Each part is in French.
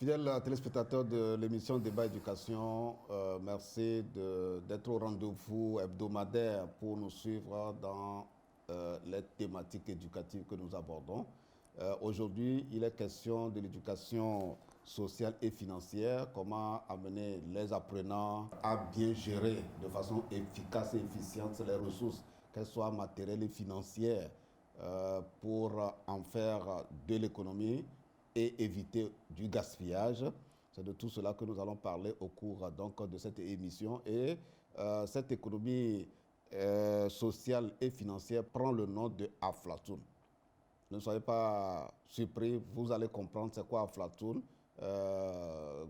Fidèles téléspectateurs de l'émission Débat Éducation, merci d'être au rendez-vous hebdomadaire pour nous suivre dans les thématiques éducatives que nous abordons. Aujourd'hui, il est question de l'éducation sociale et financière, comment amener les apprenants à bien gérer de façon efficace et efficiente les ressources, qu'elles soient matérielles et financières, pour en faire de l'économie et éviter du gaspillage. C'est de tout cela que nous allons parler au cours donc, de cette émission. Et cette économie sociale et financière prend le nom de Aflatoon. Ne soyez pas surpris, vous allez comprendre c'est quoi Aflatoon,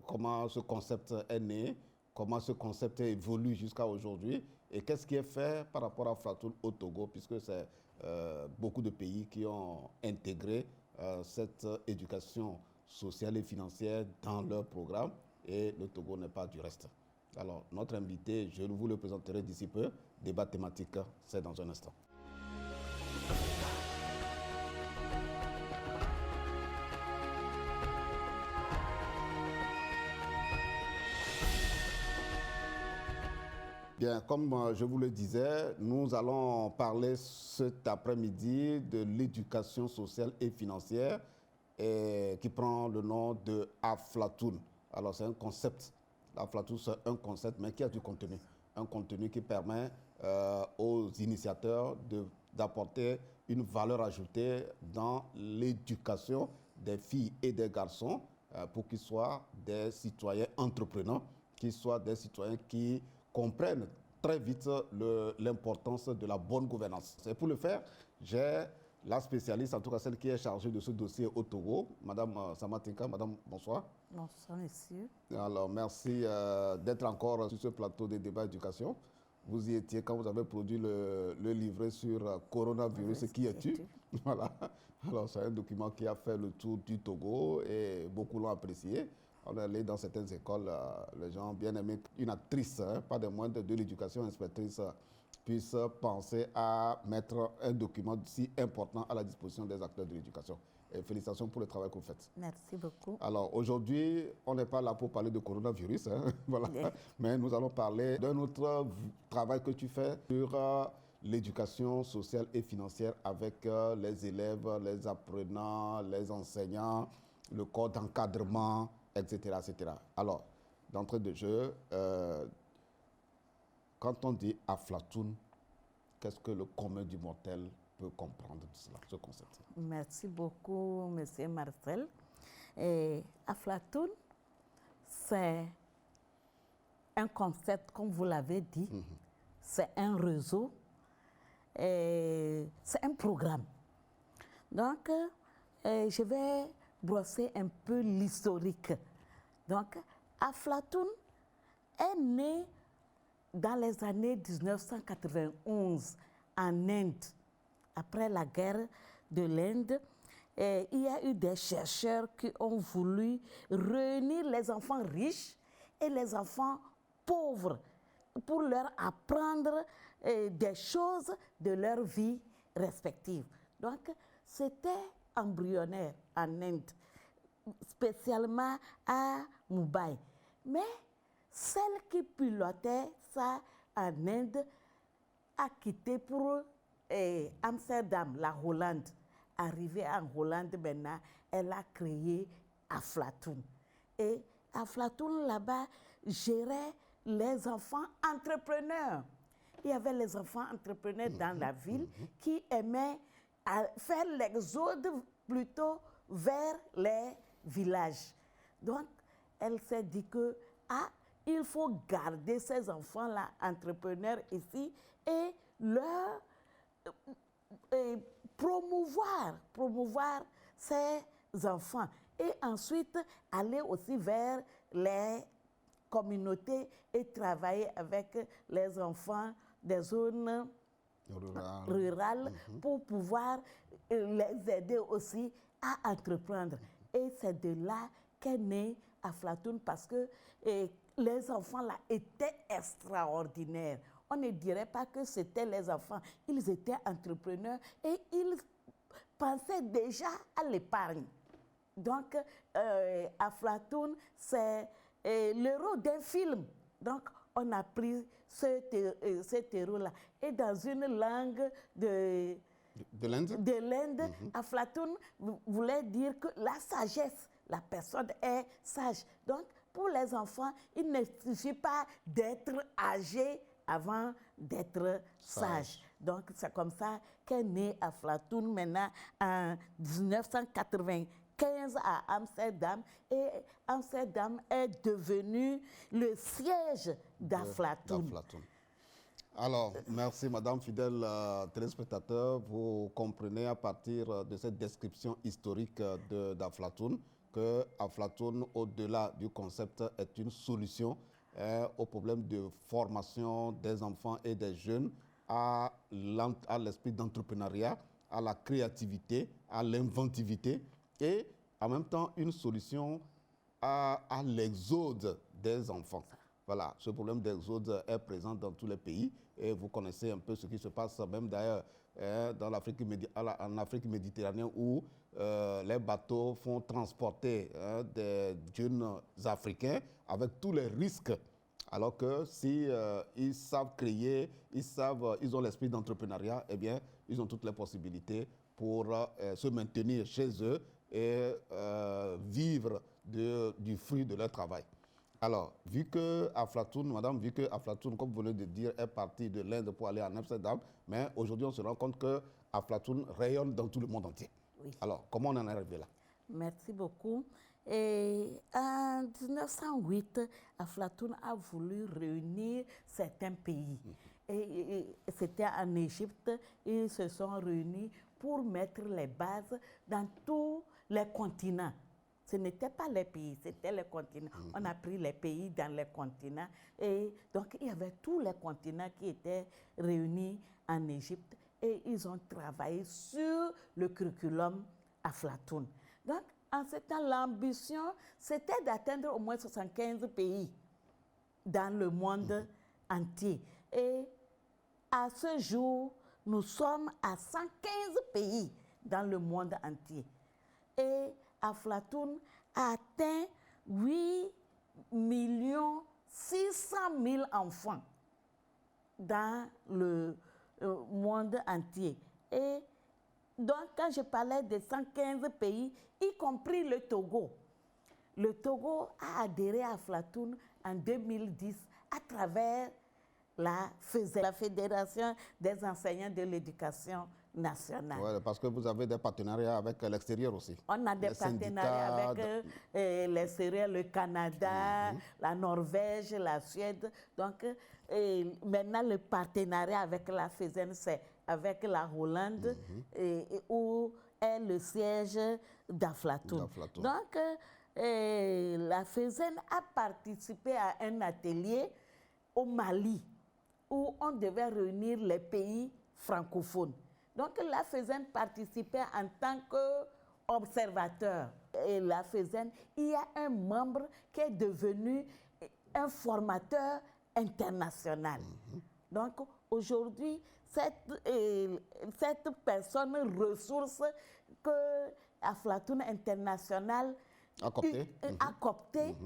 comment ce concept est né, comment ce concept évolue jusqu'à aujourd'hui et qu'est-ce qui est fait par rapport à Aflatoon au Togo, puisque c'est beaucoup de pays qui ont intégré cette éducation sociale et financière dans leur programme et le Togo n'est pas du reste. Alors, notre invité, je vous le présenterai d'ici peu. Débat thématique, c'est dans un instant. Bien, comme je vous le disais, nous allons parler cet après-midi de l'éducation sociale et financière qui prend le nom de Aflatoon. Alors, c'est un concept. Aflatoon, c'est un concept, mais qui a du contenu. Un contenu qui permet aux initiateurs d'apporter une valeur ajoutée dans l'éducation des filles et des garçons pour qu'ils soient des citoyens entrepreneurs, qu'ils soient des citoyens qui comprennent très vite l'importance de la bonne gouvernance. Et pour le faire, j'ai la spécialiste, en tout cas celle qui est chargée de ce dossier au Togo, Madame Samatinka. Madame, bonsoir. Bonsoir, monsieur. Alors, merci d'être encore sur ce plateau de débat éducation. Vous y étiez quand vous avez produit le livret sur coronavirus, qui es-tu? Voilà. Alors, c'est un document qui a fait le tour du Togo et beaucoup l'ont apprécié. On est allé dans certaines écoles, les gens ont bien aimé une actrice, pas des moindres de l'éducation, inspectrice, puisse penser à mettre un document si important à la disposition des acteurs de l'éducation. Et félicitations pour le travail que vous faites. Merci beaucoup. Alors aujourd'hui, on n'est pas là pour parler de coronavirus, voilà. Mais nous allons parler d'un autre travail que tu fais sur l'éducation sociale et financière avec les élèves, les apprenants, les enseignants, le corps d'encadrement, etc., etc. Alors, d'entrée de jeu, quand on dit Aflatoon, qu'est-ce que le commun du mortel peut comprendre de cela, ce concept? Merci beaucoup, monsieur Marcel. Aflatoon, c'est un concept, comme vous l'avez dit, c'est un réseau, c'est un programme. Donc, je vais brosser un peu l'historique. Donc, Aflatoon est né dans les années 1991 en Inde. Après la guerre de l'Inde, il y a eu des chercheurs qui ont voulu réunir les enfants riches et les enfants pauvres pour leur apprendre des choses de leur vie respective. Donc, c'était embryonnaire en Inde, spécialement à Mumbai. Mais celle qui pilotait ça en Inde a quitté pour Amsterdam, la Hollande. Arrivée en Hollande maintenant, elle a créé Aflatoon. Et Aflatoon, là-bas, gérait les enfants entrepreneurs. Il y avait les enfants entrepreneurs dans la ville qui aimaient faire l'exode plutôt vers les villages. Donc, elle s'est dit que il faut garder ces enfants-là entrepreneurs ici et leur promouvoir ces enfants et ensuite aller aussi vers les communautés et travailler avec les enfants des zones rurales pour pouvoir les aider aussi à entreprendre. Et c'est de là qu'est né Aflatoon parce que les enfants là étaient extraordinaires. On ne dirait pas que c'était les enfants. Ils étaient entrepreneurs et ils pensaient déjà à l'épargne. Donc, Aflatoon, c'est l'héros d'un film. Donc, on a pris cet héros-là. Et dans une langue de l'Inde, Aflatoon voulait dire que la sagesse, la personne est sage. Donc, pour les enfants, il ne suffit pas d'être âgé avant d'être sage. Donc, c'est comme ça qu'est né Aflatoon maintenant en 1995 à Amsterdam. Et Amsterdam est devenu le siège d'Aflatoon. Alors, merci Madame, fidèle téléspectateur. Vous comprenez à partir de cette description historique d'Aflatoon que Aflatoon, au-delà du concept, est une solution au problème de formation des enfants et des jeunes à l'esprit d'entrepreneuriat, à la créativité, à l'inventivité et en même temps une solution à l'exode des enfants. Voilà, ce problème d'exode est présent dans tous les pays et vous connaissez un peu ce qui se passe même d'ailleurs en Afrique méditerranéenne où les bateaux font transporter des jeunes Africains avec tous les risques. Alors que si ils savent créer, ils ont l'esprit d'entrepreneuriat, eh bien, ils ont toutes les possibilités pour se maintenir chez eux et vivre du fruit de leur travail. Alors, vu que Aflatoon, comme vous venez de dire, est parti de l'Inde pour aller en Amsterdam, mais aujourd'hui, on se rend compte que Aflatoon rayonne dans tout le monde entier. Oui. Alors, comment on en est arrivé là? Merci beaucoup. Et en 1908, Aflatoon a voulu réunir certains pays. Et c'était en Égypte, ils se sont réunis pour mettre les bases dans tous les continents. Ce n'étaient pas les pays, c'était les continents. On a pris les pays dans les continents. Et donc, il y avait tous les continents qui étaient réunis en Égypte. Et ils ont travaillé sur le curriculum Aflatoon. Donc, en ce temps, l'ambition, c'était d'atteindre au moins 75 pays dans le monde entier. Et à ce jour, nous sommes à 115 pays dans le monde entier. Et Aflatoon a atteint 8 600 000 enfants dans le monde entier. Et donc, quand je parlais de 115 pays, y compris le Togo a adhéré à Aflatoon en 2010 à travers la Fédération des enseignants de l'éducation nationale. Ouais, parce que vous avez des partenariats avec l'extérieur aussi. On a des partenariats avec l'extérieur, le Canada, la Norvège, la Suède. Donc, maintenant, le partenariat avec la FESEN, c'est avec la Hollande, où est le siège d'Aflatoon. Donc, la FESEN a participé à un atelier au Mali, où on devait réunir les pays francophones. Donc, la FESEN participait en tant qu'observateur. Et la FESEN, il y a un membre qui est devenu un formateur international. Donc, aujourd'hui, cette personne ressource que Aflatoon International a coopté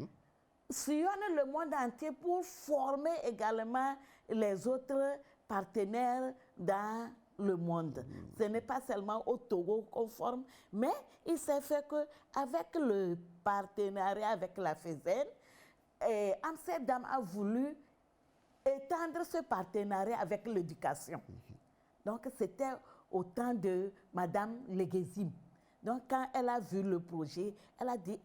sillonne le monde entier pour former également les autres partenaires dans le monde. Ce n'est pas seulement au Togo qu'on forme, mais il s'est fait qu'avec le partenariat avec la FESEN, Amsterdam a voulu étendre ce partenariat avec l'éducation. Donc, c'était au temps de Madame Leguezim. Donc, quand elle a vu le projet, elle a dit,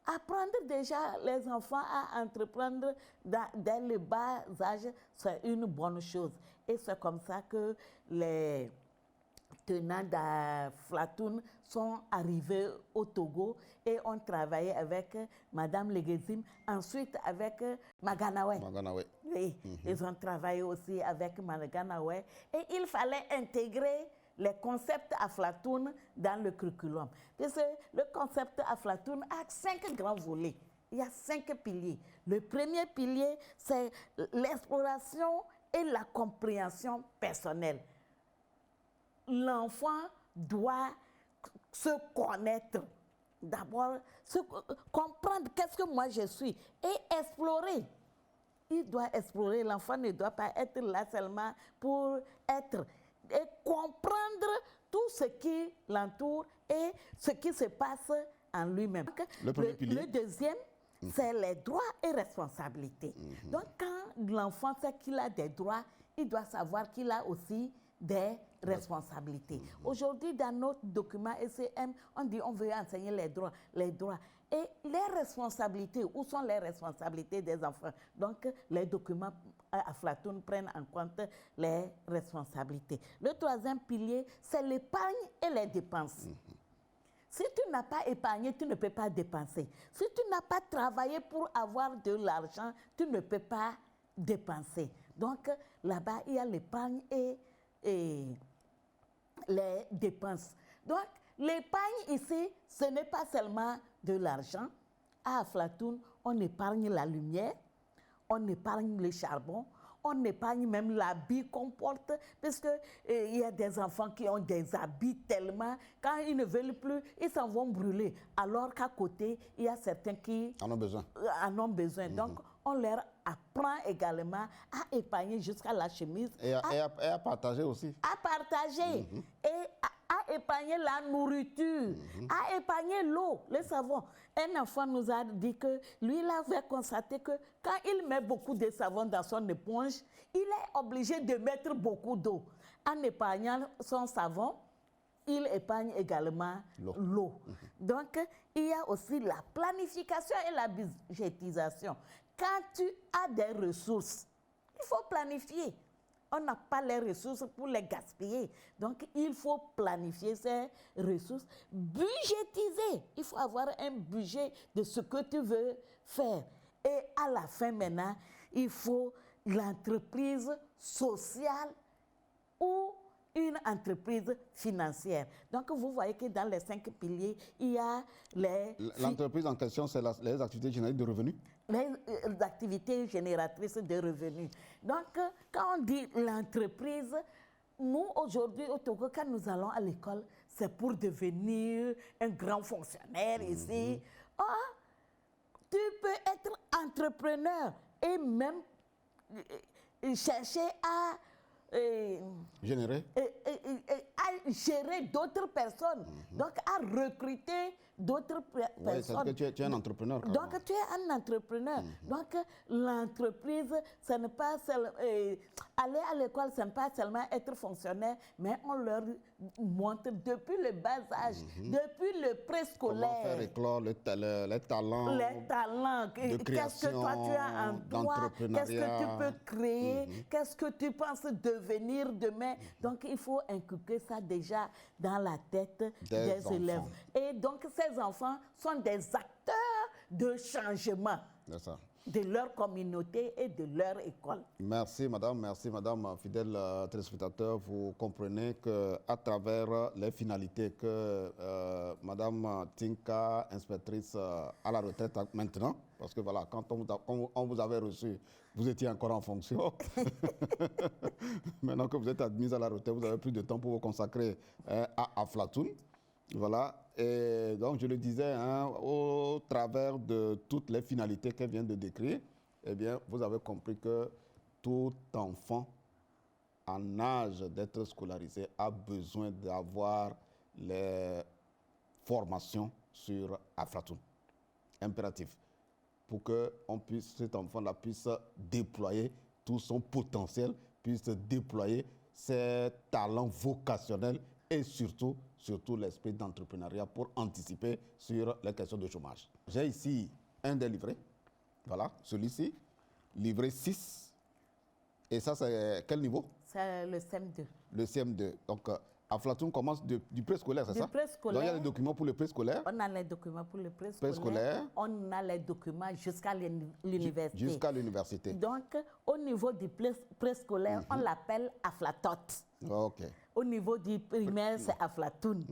apprendre déjà les enfants à entreprendre dès le bas âge, c'est une bonne chose. Et c'est comme ça que les tenants d'Aflatoon sont arrivés au Togo et ont travaillé avec Madame Leguezim, ensuite avec Maganawe. Oui, ils ont travaillé aussi avec Maganawe. Et il fallait intégrer les concepts Aflatoon dans le curriculum. Parce que le concept Aflatoon a 5 grands volets. Il y a 5 piliers. Le premier pilier, c'est l'exploration et la compréhension personnelle. L'enfant doit se connaître d'abord comprendre qu'est-ce que moi je suis et explorer. Il doit explorer, l'enfant ne doit pas être là seulement pour être et comprendre tout ce qui l'entoure et ce qui se passe en lui-même. Le deuxième, c'est les droits et responsabilités. Donc quand l'enfant sait qu'il a des droits, il doit savoir qu'il a aussi des responsabilités. Aujourd'hui, dans notre document ECM, on dit on veut enseigner les droits. Et les responsabilités, où sont les responsabilités des enfants? Donc, les documents Aflatoon prennent en compte les responsabilités. Le troisième pilier, c'est l'épargne et les dépenses. Si tu n'as pas épargné, tu ne peux pas dépenser. Si tu n'as pas travaillé pour avoir de l'argent, tu ne peux pas dépenser. Donc, là-bas, il y a l'épargne et les dépenses. Donc, l'épargne ici, ce n'est pas seulement de l'argent. À Aflatoon, on épargne la lumière, on épargne le charbon, on épargne même l'habit qu'on porte, parce qu'il y a des enfants qui ont des habits tellement, quand ils ne veulent plus, ils s'en vont brûler. Alors qu'à côté, il y a certains qui en ont besoin. Donc, on leur apprend également à épargner jusqu'à la chemise. Et à partager aussi. À partager. Et à épargner la nourriture, à épargner l'eau, le savon. Un enfant nous a dit que lui, il avait constaté que quand il met beaucoup de savon dans son éponge, il est obligé de mettre beaucoup d'eau. En épargnant son savon, il épargne également l'eau. Donc, il y a aussi la planification et la budgétisation. Quand tu as des ressources, il faut planifier. On n'a pas les ressources pour les gaspiller. Donc, il faut planifier ces ressources. Budgétiser. Il faut avoir un budget de ce que tu veux faire. Et à la fin, maintenant, il faut l'entreprise sociale ou une entreprise financière. Donc, vous voyez que dans les 5 piliers, il y a les... L'entreprise en question, c'est les activités génératrices de revenus? Les activités génératrices de revenus. Donc, quand on dit l'entreprise, nous, aujourd'hui, au Togo, quand nous allons à l'école, c'est pour devenir un grand fonctionnaire ici. Or, tu peux être entrepreneur et même chercher à générer à gérer d'autres personnes, donc à recruter d'autres personnes. Oui, tu es un entrepreneur. Donc tu es un entrepreneur. Donc l'entreprise, ce n'est pas aller à l'école, ce n'est pas seulement être fonctionnaire, mais on leur montre depuis le bas âge, depuis le préscolaire. Comment faire éclore les talents. Les talents. Qu'est-ce que toi tu as en toi? Qu'est-ce que tu peux créer? Qu'est-ce que tu penses devenir demain? Donc il faut inculquer ça déjà dans la tête des élèves. Et donc ces enfants sont des acteurs de changement de leur communauté et de leur école. Merci madame, fidèle téléspectateur. Vous comprenez qu'à travers les finalités que madame Tinka, inspectrice à la retraite maintenant, parce que voilà, quand on vous avait reçu, vous étiez encore en fonction. Maintenant que vous êtes admise à la retraite, vous avez plus de temps pour vous consacrer à Aflatoon. Voilà. Et donc, je le disais, au travers de toutes les finalités qu'elle vient de décrire, eh bien, vous avez compris que tout enfant en âge d'être scolarisé a besoin d'avoir les formations sur Aflatoon. Impératif. Pour que cet enfant-là puisse déployer tout son potentiel, puisse déployer ses talents vocationnels et surtout l'esprit d'entrepreneuriat pour anticiper sur les questions de chômage. J'ai ici un des livrets, voilà, celui-ci, livret 6. Et ça, c'est quel niveau? C'est le CM2. Le CM2. Donc, Aflatoon commence du préscolaire, c'est ça? Du préscolaire. Donc, il y a les documents pour le préscolaire. On a les documents pour le préscolaire. On a les documents jusqu'à l'université. Jusqu'à l'université. Donc, au niveau du préscolaire, on l'appelle Aflatot. OK. Au niveau du primaire, c'est Aflatoon.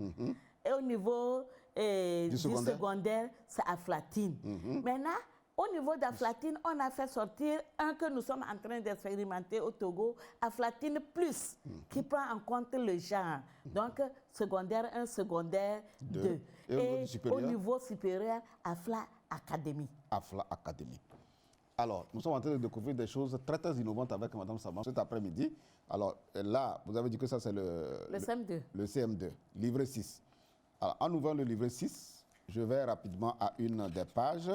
Et au niveau du secondaire, c'est Aflatine. Maintenant, au niveau d'Aflatine, on a fait sortir un que nous sommes en train d'expérimenter au Togo, Aflatine Plus, qui prend en compte le genre. Donc, secondaire 1, secondaire 2. Et au niveau supérieur, Afla Academy. Afla Academy. Alors, nous sommes en train de découvrir des choses très, très innovantes avec Mme Saman cet après-midi. Alors, là, vous avez dit que ça, c'est le CM2. Le CM2, livret 6. Alors, en ouvrant le livret 6, je vais rapidement à une des pages.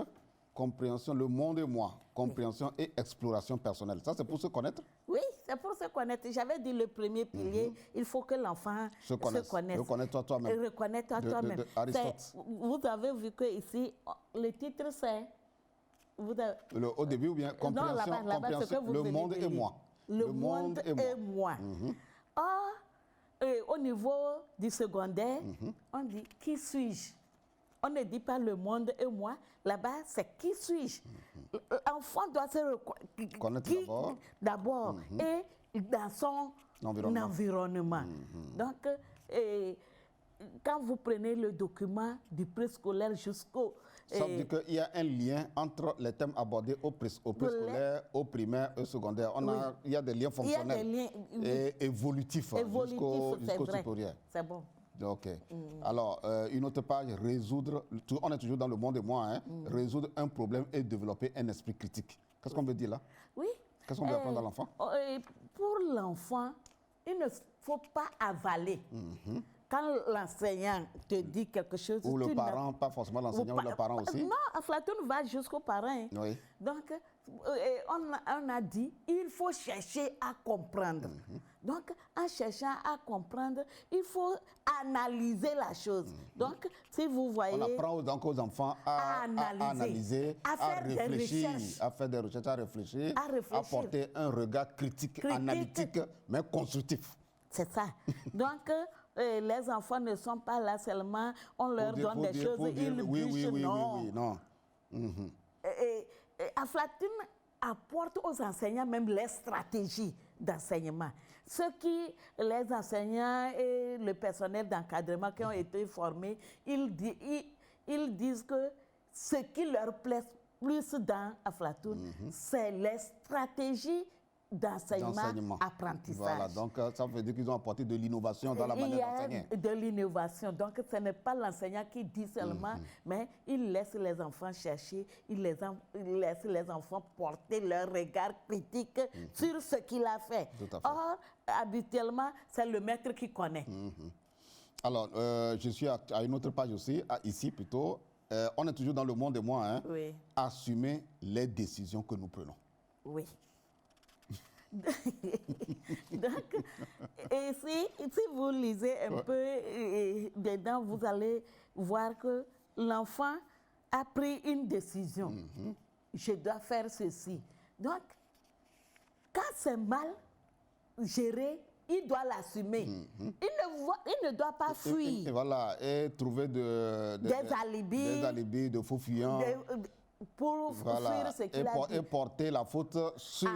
Compréhension, le monde et moi. Compréhension et exploration personnelle. Ça, c'est pour se connaître? Oui, c'est pour se connaître. J'avais dit le premier pilier, il faut que l'enfant se connaisse. Reconnais-toi toi-même. Reconnais-toi toi-même. Vous avez vu que ici, le titre, c'est... Au début, ou bien compréhension, non, là-bas, le monde et moi. Le monde et moi. Or, au niveau du secondaire, on dit « qui suis-je » On ne dit pas le monde et moi. Là-bas, c'est qui suis-je. L'enfant doit se connaître d'abord et dans son environnement. Donc, quand vous prenez le document du préscolaire jusqu'au... Ça veut dire qu'il y a un lien entre les thèmes abordés au préscolaire, au primaire et au secondaire. Il y a des liens fonctionnels et évolutifs jusqu'au supérieur. C'est bon. Ok. Alors, une autre page, résoudre, on est toujours dans le monde et moi, hein, résoudre un problème et développer un esprit critique. Qu'est-ce qu'on veut dire là? Oui. Qu'est-ce qu'on veut apprendre à l'enfant? Pour l'enfant, il ne faut pas avaler. Quand l'enseignant te dit quelque chose... Ou le parent, pas forcément l'enseignant, ou le parent aussi? Non, Aflatun va jusqu'au parent. Hein. Oui. Donc, on a dit, il faut chercher à comprendre. Donc, en cherchant à comprendre, il faut analyser la chose. Donc, si vous voyez... On apprend donc aux enfants à analyser, à réfléchir, à faire des recherches, à réfléchir, à porter un regard critique, analytique, mais constructif. C'est ça. Donc, les enfants ne sont pas là seulement, on leur donne des choses, ils bûchent, non. Aflatun apporte aux enseignants même les stratégies d'enseignement. Ce qui, les enseignants et le personnel d'encadrement qui ont été formés, ils disent que ce qui leur plaît plus dans Aflatun, c'est les stratégies d'enseignement, apprentissage. Voilà, donc ça veut dire qu'ils ont apporté de l'innovation dans la manière d'enseigner. Il y a de l'innovation, donc ce n'est pas l'enseignant qui dit seulement, mais il laisse les enfants chercher, il laisse les enfants porter leur regard critique sur ce qu'il a fait. Or, habituellement, c'est le maître qui connaît. Alors, je suis à une autre page aussi, ici plutôt. On est toujours dans le monde et moi, hein. Oui. Assumer les décisions que nous prenons. Oui. Donc, et si vous lisez un peu dedans, vous allez voir que l'enfant a pris une décision. Je dois faire ceci. Donc, quand c'est mal géré, il doit l'assumer. Il ne doit pas fuir. Et voilà, et trouver des alibis, de faux fuyants. Pour fuir ce qu'il a dit. Et porter la faute sur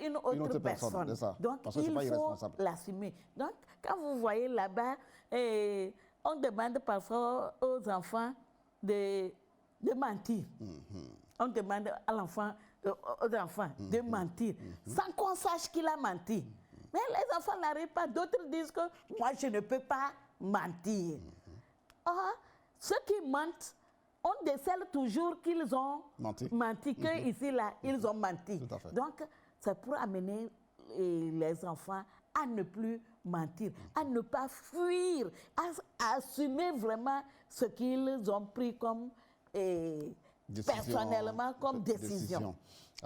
une autre personne. Donc, il faut l'assumer. Donc, quand vous voyez là-bas, on demande parfois aux enfants de mentir. On demande aux enfants de mentir, sans qu'on sache qu'il a menti. Mais les enfants n'arrivent pas. D'autres disent que moi, je ne peux pas mentir. Or, ceux qui mentent, on décèle toujours qu'ils ont menti, qu'ici, là, ils ont menti. Donc, c'est pour amener les enfants à ne plus mentir, à ne pas fuir, à assumer vraiment ce qu'ils ont pris comme, personnellement, comme décision.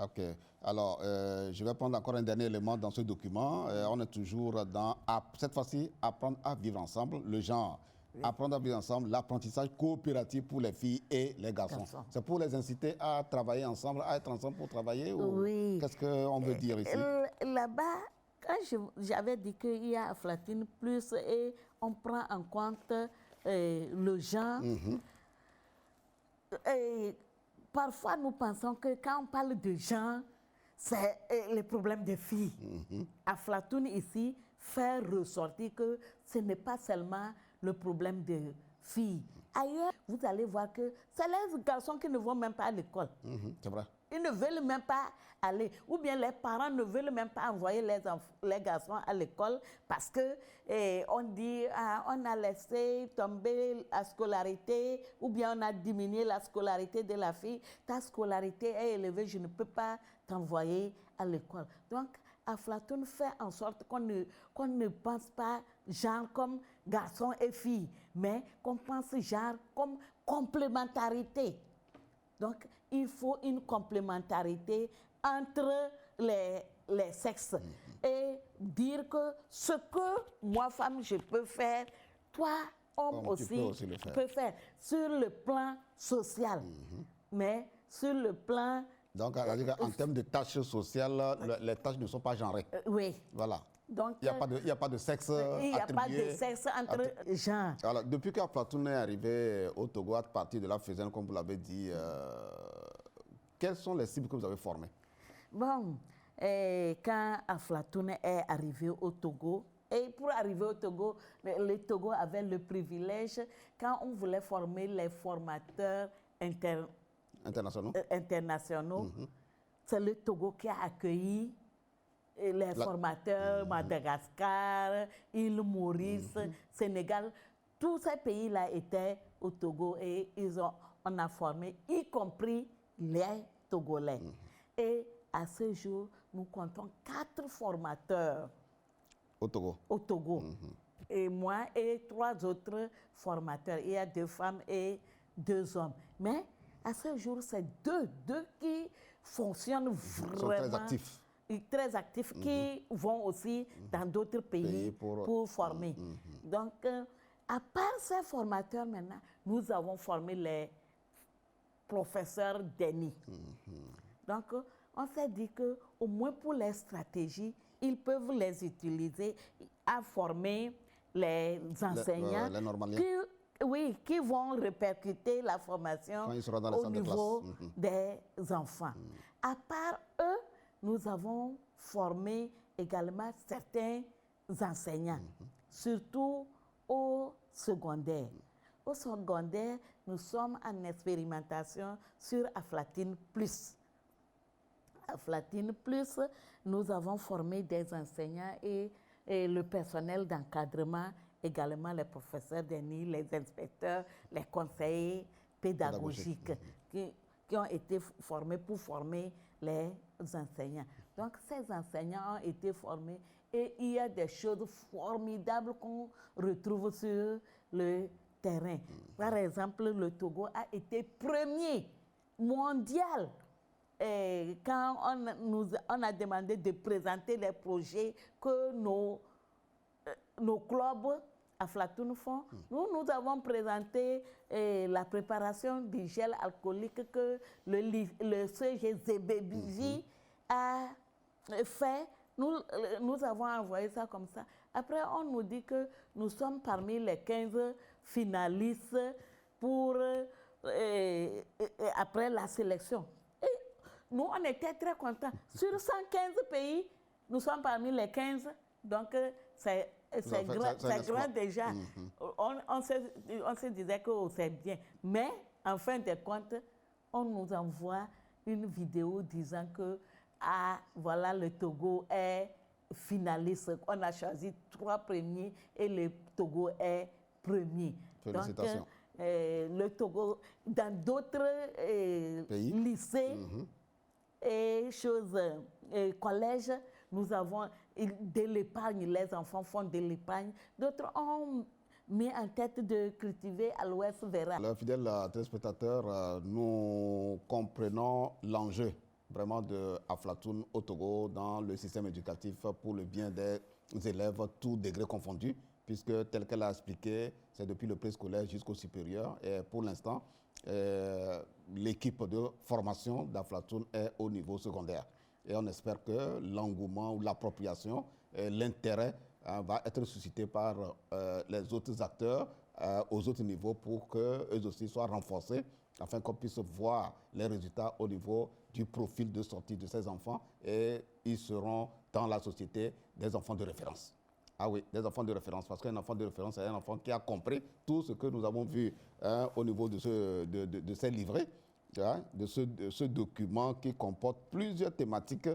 OK. Alors, je vais prendre encore un dernier élément dans ce document. On est toujours dans, cette fois-ci, apprendre à vivre ensemble, le genre. Apprendre à vivre ensemble, l'apprentissage coopératif pour les filles et les garçons. C'est pour les inciter à travailler ensemble, à être ensemble pour travailler? Oui. Qu'est-ce qu'on veut dire ici? Là-bas, quand j'avais dit qu'il y a Aflatun Plus et on prend en compte le genre, et parfois nous pensons que quand on parle de genre, c'est les problèmes des filles. Aflatun ici fait ressortir que ce n'est pas seulement le problème des filles. Ailleurs, vous allez voir que c'est les garçons qui ne vont même pas à l'école. C'est vrai. Ils ne veulent même pas aller, ou bien les parents ne veulent même pas envoyer les garçons à l'école parce que on dit on a laissé tomber la scolarité, ou bien on a diminué la scolarité de la fille. Ta scolarité est élevée, je ne peux pas t'envoyer à l'école. Donc, Aflatoon fait en sorte qu'on ne pense pas genre comme garçon et fille, mais qu'on pense genre comme complémentarité. Donc, il faut une complémentarité entre les sexes et dire que ce que moi, femme, je peux faire, toi, homme aussi, peux faire sur le plan social. Mais sur le plan... Donc, en termes de tâches sociales, les tâches ne sont pas genrées. Oui. Voilà. Donc, il n'y a pas de sexe il n'y a pas de sexe entre gens. Alors, depuis qu'Aflatoon est arrivé au Togo, à partir de la FESEN, comme vous l'avez dit, quelles sont les cibles que vous avez formées? Bon, quand Aflatoon est arrivé au Togo, et pour arriver au Togo, le Togo avait le privilège, quand on voulait former les formateurs internationaux, c'est le Togo qui a accueilli les formateurs, Madagascar, île Maurice, Sénégal, tous ces pays-là étaient au Togo et on a formé, y compris les Togolais. Et à ce jour, nous comptons 4 formateurs au Togo. Et moi et 3 autres formateurs. Il y a 2 femmes et 2 hommes. Mais à ce jour, c'est deux qui fonctionnent vraiment. Ils sont très actifs. Très actifs, qui vont aussi dans d'autres pays pour former. Donc, à part ces formateurs maintenant, nous avons formé les professeurs d'ENI. Donc, on s'est dit qu'au moins pour les stratégies, ils peuvent les utiliser à former les enseignants qui vont répercuter la formation au niveau des enfants. À part eux, nous avons formé également certains enseignants, surtout au secondaire. Au secondaire, nous sommes en expérimentation sur Aflatine Plus. Aflatine Plus, nous avons formé des enseignants et le personnel d'encadrement, également les professeurs d'ENI, les inspecteurs, les conseillers pédagogiques qui ont été formés pour former les enseignants. Donc, ces enseignants ont été formés et il y a des choses formidables qu'on retrouve sur le terrain. Par exemple, le Togo a été premier mondial. Et quand on a demandé de présenter les projets que nos clubs Aflatoon font, nous avons présenté la préparation du gel alcoolique que le CGZBJ a fait. Nous avons envoyé ça comme ça. Après, on nous dit que nous sommes parmi les 15 finalistes pour après la sélection. Et nous, on était très contents. Sur 115 pays, nous sommes parmi les 15. Donc, c'est grand déjà. On se disait que c'est bien. Mais, en fin de compte, on nous envoie une vidéo disant que voilà, le Togo est finaliste. On a choisi 3 premiers et le Togo est premier. Félicitations. Donc, le Togo, dans d'autres lycées et collèges, nous avons de l'épargne. Les enfants font de l'épargne. D'autres ont mis en tête de cultiver à l'ouest Vera. Alors, fidèles téléspectateurs, nous comprenons l'enjeu vraiment de Aflatoon au Togo dans le système éducatif pour le bien des élèves, tous degrés confondus, puisque tel qu'elle a expliqué, c'est depuis le préscolaire jusqu'au supérieur. Et pour l'instant, l'équipe de formation d'Aflatoon est au niveau secondaire. Et on espère que l'engouement ou l'appropriation, l'intérêt va être suscité par les autres acteurs aux autres niveaux pour qu'eux aussi soient renforcés afin qu'on puisse voir les résultats au niveau du profil de sortie de ces enfants et ils seront dans la société des enfants de référence. Ah oui, des enfants de référence, parce qu'un enfant de référence, c'est un enfant qui a compris tout ce que nous avons vu au niveau de ces livrets, de ce document qui comporte plusieurs thématiques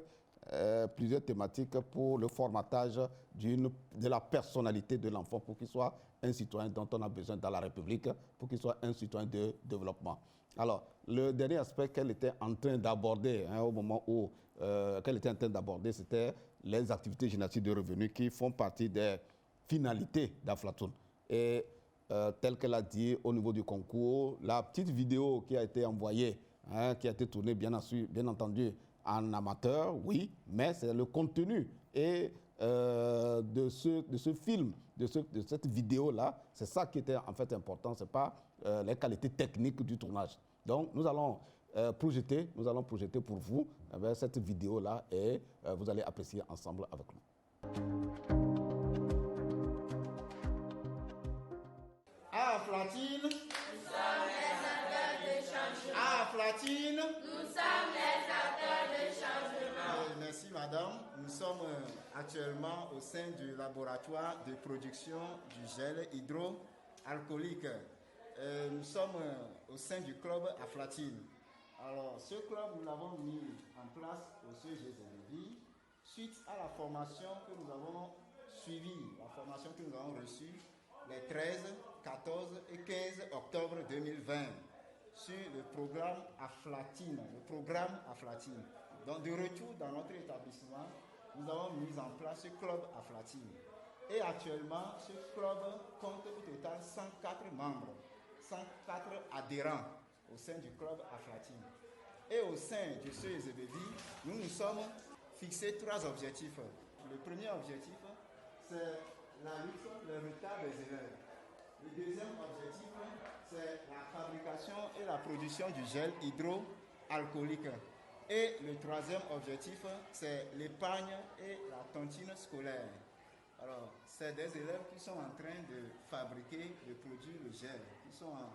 pour le formatage de la personnalité de l'enfant pour qu'il soit un citoyen dont on a besoin dans la République, pour qu'il soit un citoyen de développement. Alors, le dernier aspect qu'elle était en train d'aborder, au moment où qu'elle était en train d'aborder, c'était les activités génératives de revenus qui font partie des finalités d'Aflatoon. Et tel qu'elle a dit au niveau du concours, la petite vidéo qui a été envoyée, qui a été tournée bien entendu en amateur, oui, mais c'est le contenu et de ce film, de cette vidéo-là, c'est ça qui était en fait important, ce n'est pas les qualités techniques du tournage. Donc nous allons projeter pour vous cette vidéo-là et vous allez apprécier ensemble avec nous. À Flatine, nous sommes les acteurs de changement. À Flatine, nous sommes les acteurs de changement. Merci madame. Nous sommes actuellement au sein du laboratoire de production du gel hydroalcoolique. Nous sommes au sein du club Aflatine. Alors, ce club, nous l'avons mis en place au CGZB suite à la formation que nous avons suivie, la formation que nous avons reçue les 13, 14 et 15 octobre 2020 sur le programme Aflatine. Donc, de retour dans notre établissement, nous avons mis en place ce club Aflatine. Et actuellement, ce club compte au total 104 membres, 104 adhérents au sein du club Aflatine. Et au sein du CESBV, nous nous sommes fixés 3 objectifs. Le premier objectif, c'est la lutte contre le retard des élèves. Le deuxième objectif, c'est la fabrication et la production du gel hydroalcoolique. Et le troisième objectif, c'est l'épargne et la tontine scolaire. Alors, c'est des élèves qui sont en train de fabriquer, de produire le gel, qui sont en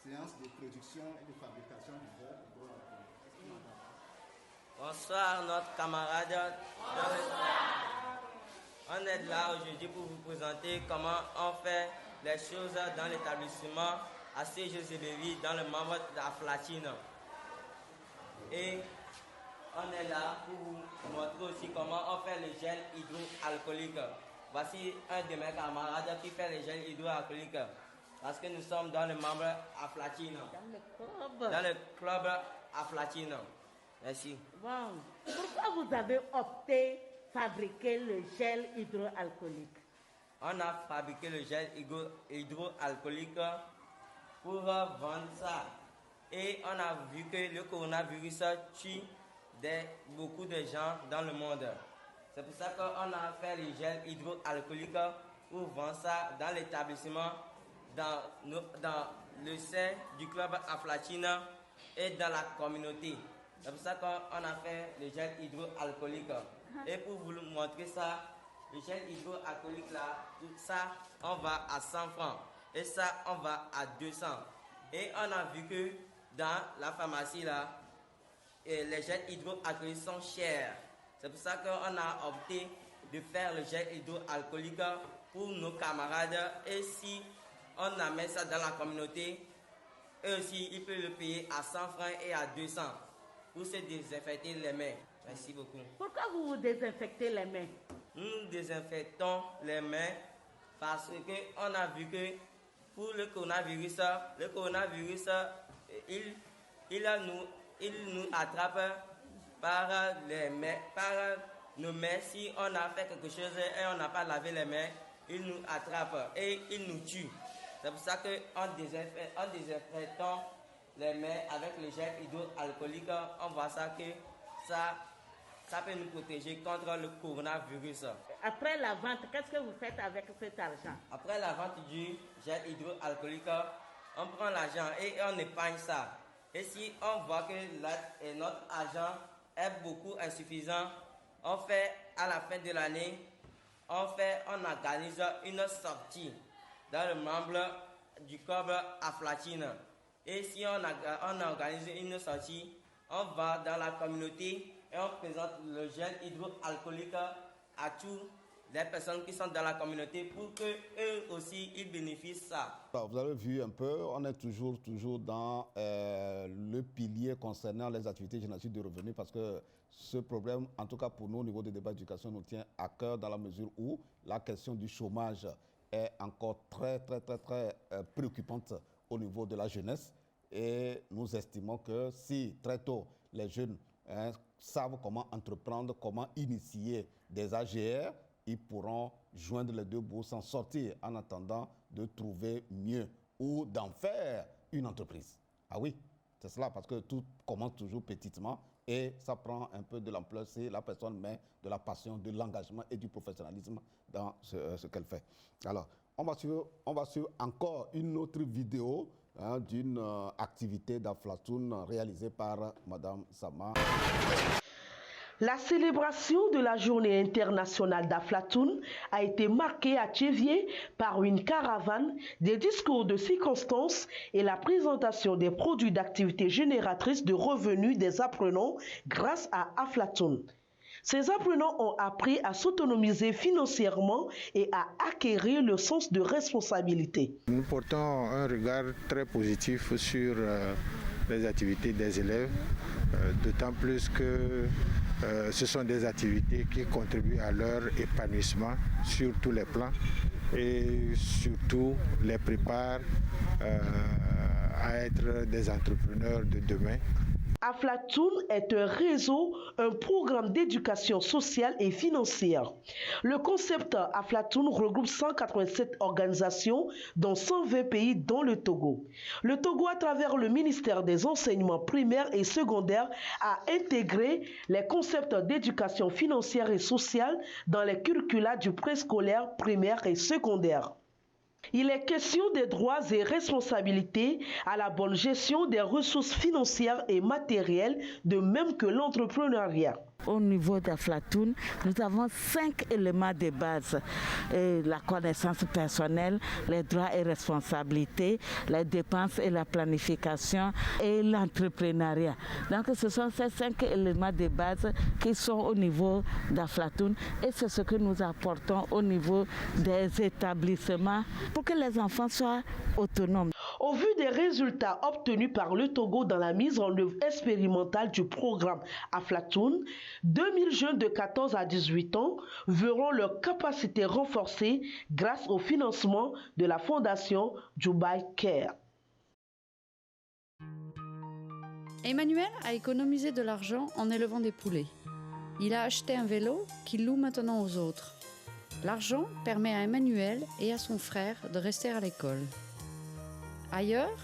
séance de production et de fabrication du gel hydroalcoolique. Bonsoir, notre camarade. Bonsoir. On est là aujourd'hui pour vous présenter comment on fait les choses dans l'établissement à CGZBV dans le membre d'Aflatine. Et on est là pour vous montrer aussi comment on fait le gel hydroalcoolique. Voici un de mes camarades qui fait le gel hydroalcoolique. Parce que nous sommes dans le membre Aflatine. Dans le club Aflatine. Merci. Bon. Pourquoi vous avez opté fabriquer le gel hydroalcoolique? On a fabriqué le gel hydroalcoolique pour vendre ça. Et on a vu que le coronavirus tue beaucoup de gens dans le monde. C'est pour ça qu'on a fait le gel hydroalcoolique pour vendre ça dans l'établissement, dans le sein du club Aflatine et dans la communauté. C'est pour ça qu'on a fait le gel hydroalcoolique. Et pour vous montrer ça, le gel hydroalcoolique là, tout ça, on va à 100 francs. Et ça, on va à 200. Et on a vu que dans la pharmacie là, les gels hydroalcooliques sont chers. C'est pour ça qu'on a opté de faire le gel hydroalcoolique pour nos camarades. Et si on amène ça dans la communauté, eux aussi, ils peuvent le payer à 100 francs et à 200 pour se désinfecter les mains. Merci beaucoup. Pourquoi vous désinfectez les mains? Nous désinfectons les mains parce qu'on a vu que pour le coronavirus, il nous attrape par nos mains. Si on a fait quelque chose et on n'a pas lavé les mains, il nous attrape et il nous tue. C'est pour ça qu'on désinfecte les mains avec le gel hydroalcoolique. On voit ça que ça peut nous protéger contre le coronavirus. Après la vente, qu'est-ce que vous faites avec cet argent? Après la vente du gel hydroalcoolique, on prend l'argent et on épargne ça. Et si on voit que notre argent est beaucoup insuffisant, on fait à la fin de l'année, on organise une sortie dans le membre du club Aflatine. Et si on organise une sortie, on va dans la communauté et on présente le gel hydroalcoolique à tous des personnes qui sont dans la communauté pour qu'eux aussi ils bénéficient de ça. Alors, vous avez vu un peu, on est toujours dans le pilier concernant les activités génératives de revenus parce que ce problème, en tout cas pour nous au niveau des débats d'éducation, nous tient à cœur dans la mesure où la question du chômage est encore très préoccupante au niveau de la jeunesse et nous estimons que si très tôt les jeunes savent comment entreprendre, comment initier des AGR, ils pourront joindre les deux bouts, s'en sortir en attendant de trouver mieux ou d'en faire une entreprise. Ah oui, c'est cela, parce que tout commence toujours petitement et ça prend un peu de l'ampleur si la personne met de la passion, de l'engagement et du professionnalisme dans ce qu'elle fait. Alors, on va suivre encore une autre vidéo d'une activité d'Aflatoun réalisée par Madame Sama. La célébration de la journée internationale d'Aflatoun a été marquée à Tchévier par une caravane, des discours de circonstances et la présentation des produits d'activité génératrices de revenus des apprenants grâce à Aflatoun. Ces apprenants ont appris à s'autonomiser financièrement et à acquérir le sens de responsabilité. Nous portons un regard très positif sur les activités des élèves, d'autant plus que ce sont des activités qui contribuent à leur épanouissement sur tous les plans et surtout les préparent à être des entrepreneurs de demain. Aflatoun est un réseau, un programme d'éducation sociale et financière. Le concept Aflatoun regroupe 187 organisations dans 120 pays dont le Togo. Le Togo, à travers le ministère des enseignements primaires et secondaires, a intégré les concepts d'éducation financière et sociale dans les curricula du préscolaire, primaire et secondaire. Il est question des droits et responsabilités à la bonne gestion des ressources financières et matérielles, de même que l'entrepreneuriat. Au niveau d'Aflatoun, nous avons 5 éléments de base. La connaissance personnelle, les droits et responsabilités, les dépenses et la planification et l'entrepreneuriat. Donc ce sont ces 5 éléments de base qui sont au niveau d'Aflatoun et c'est ce que nous apportons au niveau des établissements pour que les enfants soient autonomes. Au vu des résultats obtenus par le Togo dans la mise en œuvre expérimentale du programme Aflatoun, 2000 jeunes de 14 à 18 ans verront leur capacité renforcée grâce au financement de la fondation Dubai Care. Emmanuel a économisé de l'argent en élevant des poulets. Il a acheté un vélo qu'il loue maintenant aux autres. L'argent permet à Emmanuel et à son frère de rester à l'école. Ailleurs,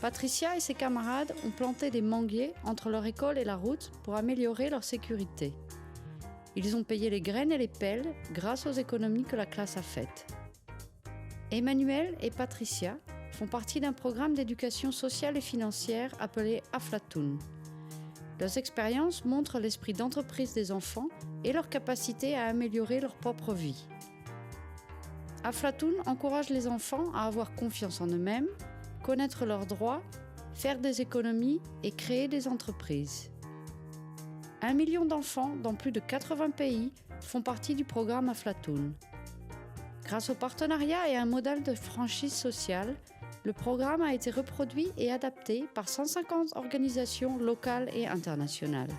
Patricia et ses camarades ont planté des manguiers entre leur école et la route pour améliorer leur sécurité. Ils ont payé les graines et les pelles grâce aux économies que la classe a faites. Emmanuel et Patricia font partie d'un programme d'éducation sociale et financière appelé Aflatoun. Leurs expériences montrent l'esprit d'entreprise des enfants et leur capacité à améliorer leur propre vie. Aflatoun encourage les enfants à avoir confiance en eux-mêmes, connaître leurs droits, faire des économies et créer des entreprises. 1 million d'enfants dans plus de 80 pays font partie du programme Aflatoun. Grâce au partenariat et à un modèle de franchise sociale, le programme a été reproduit et adapté par 150 organisations locales et internationales.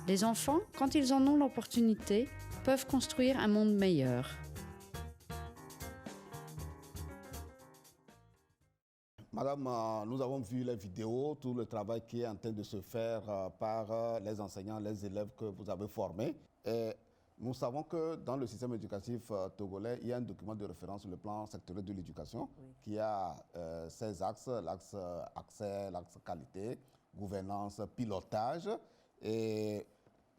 Les enfants, quand ils en ont l'opportunité, peuvent construire un monde meilleur. Madame, nous avons vu les vidéos, tout le travail qui est en train de se faire par les enseignants, les élèves que vous avez formés. Et nous savons que dans le système éducatif togolais, il y a un document de référence sur le plan sectoriel de l'éducation qui a 16 axes, l'axe accès, l'axe qualité, gouvernance, pilotage. Et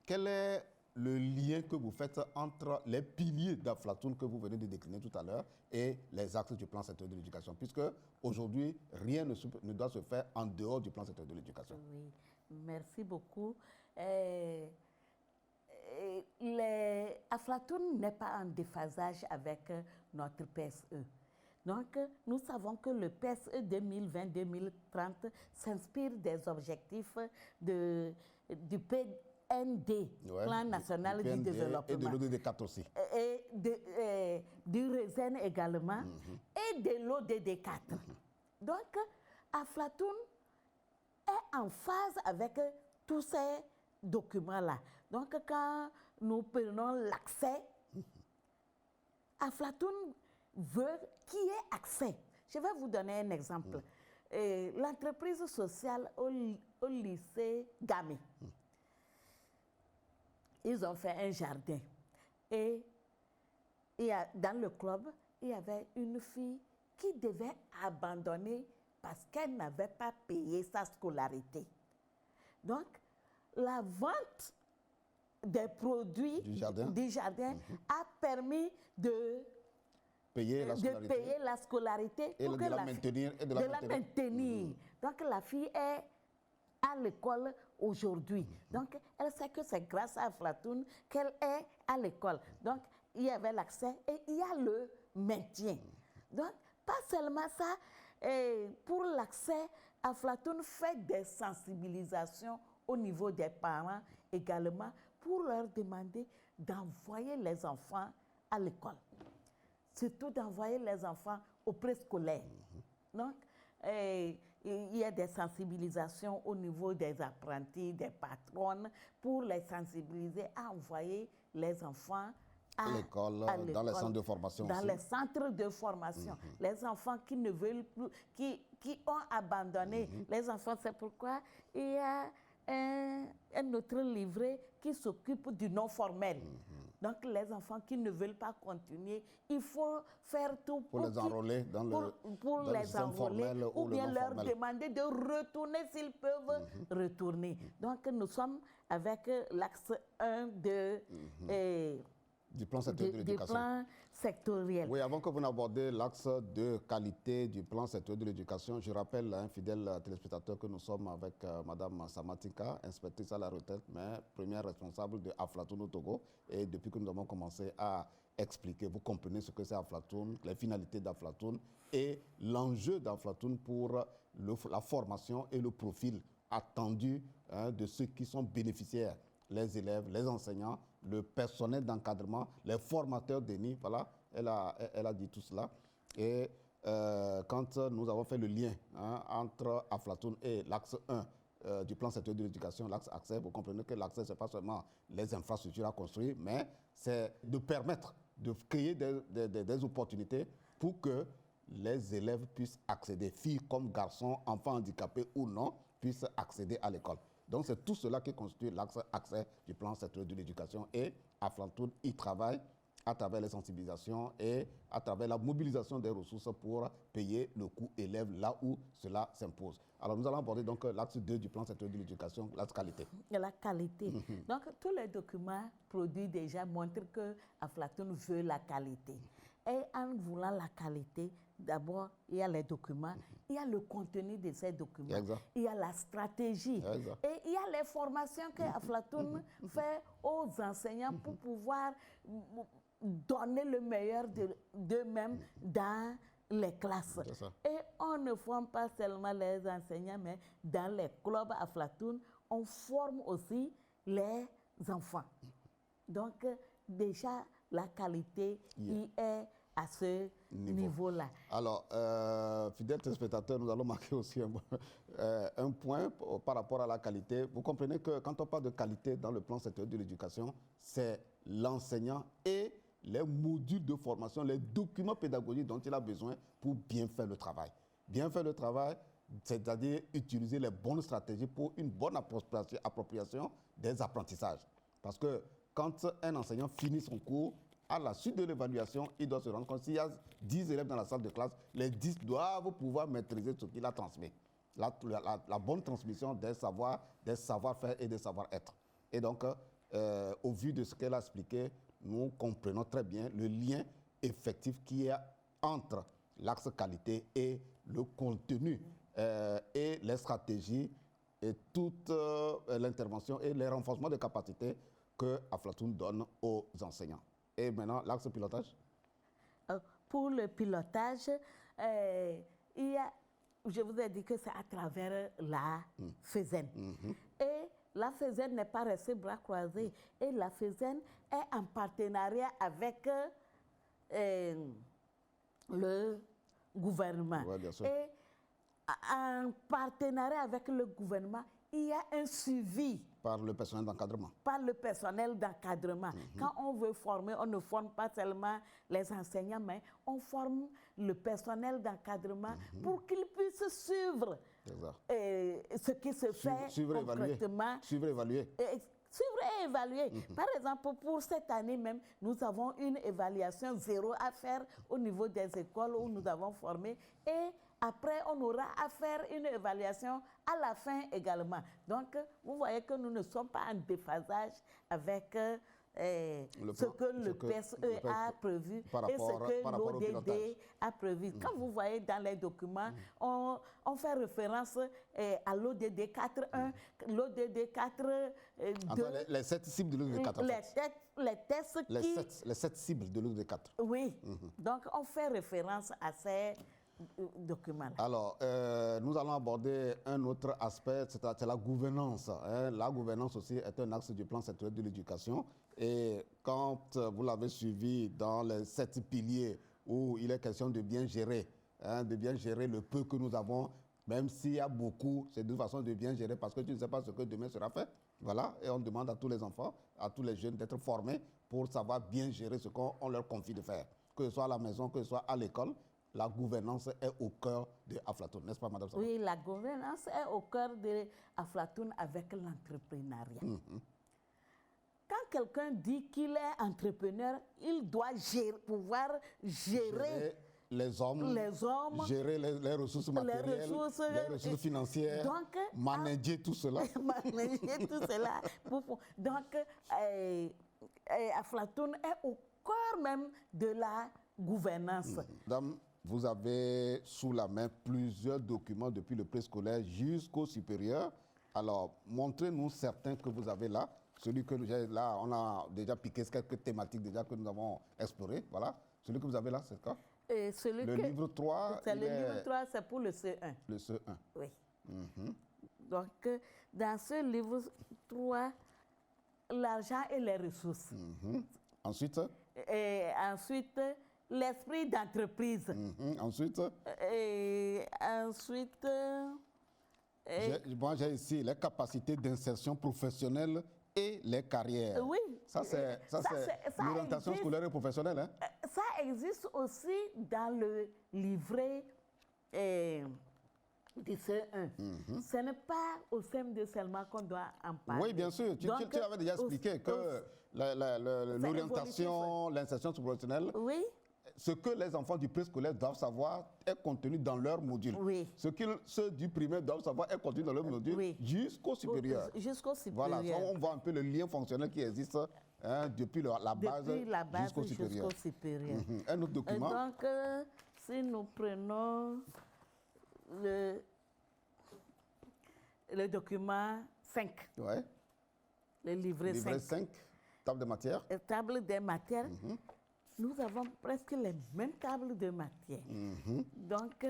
quel est le lien que vous faites entre les piliers d'Aflatoun que vous venez de décliner tout à l'heure et les axes du plan sectoriel de l'éducation, puisque aujourd'hui, rien ne doit se faire en dehors du plan sectoriel de l'éducation. Oui, merci beaucoup. Aflatoun n'est pas en déphasage avec notre PSE. Donc, nous savons que le PSE 2020-2030 s'inspire des objectifs du PND, Ouais, Plan National du PND, Développement. Et de l'ODD4 aussi. Et du RESEN également, et de l'ODD4. Donc, Aflatoon est en phase avec tous ces documents-là. Donc, quand nous prenons l'accès, Aflatoon veut qu'il y ait accès. Je vais vous donner un exemple. L'entreprise sociale au lycée Gamé, ils ont fait un jardin. Et dans le club, il y avait une fille qui devait abandonner parce qu'elle n'avait pas payé sa scolarité. Donc, la vente des produits du jardin a permis de payer la scolarité et de la maintenir. Donc, la fille est à l'école aujourd'hui. Donc, elle sait que c'est grâce à Aflatoon qu'elle est à l'école. Donc, il y avait l'accès et il y a le maintien. Donc, pas seulement ça, pour l'accès, Aflatoon fait des sensibilisations au niveau des parents également pour leur demander d'envoyer les enfants à l'école. Surtout d'envoyer les enfants au préscolaire. Donc, il y a des sensibilisations au niveau des apprentis, des patronnes, pour les sensibiliser à envoyer les enfants à l'école, dans les centres de formation dans aussi. les centres de formation. Les enfants qui ne veulent plus, qui ont abandonné. Les enfants, c'est pourquoi il y a un autre livret qui s'occupe du non formel. Donc, les enfants qui ne veulent pas continuer, il faut faire tout pour les enrôler dans le système formel ou bien leur formel. demander de retourner s'ils peuvent retourner. Donc, nous sommes avec l'axe 1 du plan sectoriel de l'éducation. Oui, avant que vous n'abordiez l'axe de qualité du plan sectoriel de l'éducation, je rappelle à un fidèle téléspectateur que nous sommes avec Mme Samatika, inspectrice à la retraite, mais première responsable de Aflatoon au Togo. Et depuis que nous avons commencé à expliquer, vous comprenez ce que c'est Aflatoon, les finalités d'Aflatoon et l'enjeu d'Aflatoon pour la formation et le profil attendu de ceux qui sont bénéficiaires, les élèves, les enseignants, le personnel d'encadrement, les formateurs d'ENI, voilà, elle a dit tout cela. Et quand nous avons fait le lien entre Aflatoon et l'axe 1 du plan sectoriel de l'éducation, l'axe accès, vous comprenez que l'accès, ce n'est pas seulement les infrastructures à construire, mais c'est de permettre de créer des opportunités pour que les élèves puissent accéder, filles comme garçons, enfants handicapés ou non, puissent accéder à l'école. Donc, c'est tout cela qui constitue l'axe accès du plan sectoriel de l'éducation. Et Aflatoon y travaille à travers les sensibilisations et à travers la mobilisation des ressources pour payer le coût élève là où cela s'impose. Alors, nous allons aborder donc l'axe 2 du plan sectoriel de l'éducation, l'axe qualité. La qualité. Donc, tous les documents produits déjà montrent que Aflatoon veut la qualité. Et en voulant la qualité, d'abord, il y a les documents, il y a le contenu de ces documents, il y a la stratégie, et il y a les formations que Aflatoon fait aux enseignants pour pouvoir donner le meilleur d'eux-mêmes dans les classes. Et on ne forme pas seulement les enseignants, mais dans les clubs Aflatoon, on forme aussi les enfants. Donc, déjà, la qualité y est à ce niveau-là. Alors, fidèles téléspectateurs, nous allons marquer aussi un point par rapport à la qualité. Vous comprenez que quand on parle de qualité dans le plan sectoriel de l'éducation, c'est l'enseignant et les modules de formation, les documents pédagogiques dont il a besoin pour bien faire le travail. Bien faire le travail, c'est-à-dire utiliser les bonnes stratégies pour une bonne appropriation des apprentissages. Parce que quand un enseignant finit son cours, à la suite de l'évaluation, il doit se rendre compte s'il y a 10 élèves dans la salle de classe, les 10 doivent pouvoir maîtriser ce qu'il a transmis. La bonne transmission des savoir-faire et des savoir-être. Et donc, au vu de ce qu'elle a expliqué, nous comprenons très bien le lien effectif qu'il y a entre l'axe qualité et le contenu et les stratégies et toute l'intervention et les renforcements de capacités que Aflatoon donne aux enseignants. Et maintenant, l'axe pilotage? Pour le pilotage, je vous ai dit que c'est à travers la FESEN. Et la FESEN n'est pas restée bras croisés. Et la FESEN est en partenariat avec le gouvernement. Ouais, bien sûr. Et en partenariat avec le gouvernement, il y a un suivi Par le personnel d'encadrement. par le personnel d'encadrement. Quand on veut former, on ne forme pas seulement les enseignants, mais on forme le personnel d'encadrement pour qu'ils puissent suivre ce qui se fait Suivre, évaluer. concrètement. Suivre, évaluer. Suivre et évaluer. Par exemple, pour cette année même, nous avons une évaluation zéro à faire au niveau des écoles où nous avons formé. Et après, on aura à faire une évaluation à la fin également. Donc, vous voyez que nous ne sommes pas en déphasage avec ce que le PSE a prévu et ce que l'ODD a prévu. Quand vous voyez dans les documents, on fait référence à l'ODD 4.1, l'ODD 4.2. Les 7 cibles de l'ODD 4. Les 7 cibles de l'ODD 4. Oui, donc on fait référence à ces documents. Alors, nous allons aborder un autre aspect, c'est la gouvernance. Hein. La gouvernance aussi est un axe du plan sectoriel de l'éducation. Et quand vous l'avez suivi dans les 7 piliers où il est question de bien gérer, de bien gérer le peu que nous avons, même s'il y a beaucoup, c'est de façon de bien gérer parce que tu ne sais pas ce que demain sera fait. Voilà, et on demande à tous les enfants, à tous les jeunes d'être formés pour savoir bien gérer ce qu'on leur confie de faire. Que ce soit à la maison, que ce soit à l'école. La gouvernance est au cœur de Aflatoon, n'est-ce pas, Madame Saba? Oui, la gouvernance est au cœur de Aflatoon avec l'entrepreneuriat. Quand quelqu'un dit qu'il est entrepreneur, il doit pouvoir gérer les hommes, gérer les ressources matérielles, les ressources financières, donc, manager tout cela. Manager tout cela. Donc, Aflatoon est au cœur même de la gouvernance. Madame, vous avez sous la main plusieurs documents depuis le préscolaire jusqu'au supérieur. Alors, montrez-nous certains que vous avez là. Celui que j'ai là, on a déjà piqué quelques thématiques déjà que nous avons explorées. Voilà. Celui que vous avez là, c'est quoi? Le livre 3. Le livre 3, c'est pour le CE1. Le CE1. Oui. Donc, dans ce livre 3, l'argent et les ressources. Ensuite? Et ensuite, l'esprit d'entreprise. Ensuite? Et ensuite... Moi, j'ai ici les capacités d'insertion professionnelle et les carrières. Oui. Ça, c'est l'orientation scolaire et professionnelle. Hein? Ça existe aussi dans le livret du CE1. Ce n'est pas au CM2 seulement qu'on doit en parler. Oui, bien sûr. Tu avais déjà expliqué que l'orientation, l'insertion professionnelle, ce que les enfants du préscolaire doivent savoir est contenu dans leur module. Oui. Ce que ceux du primaire doivent savoir est contenu dans leur module jusqu'au supérieur. Jusqu'au supérieur. Voilà, on voit un peu le lien fonctionnel qui existe depuis la base jusqu'au supérieur. Un autre document. Donc, si nous prenons le document 5, le livret 5, table de matière. Table des matières. Nous avons presque les mêmes tables de matière. Donc,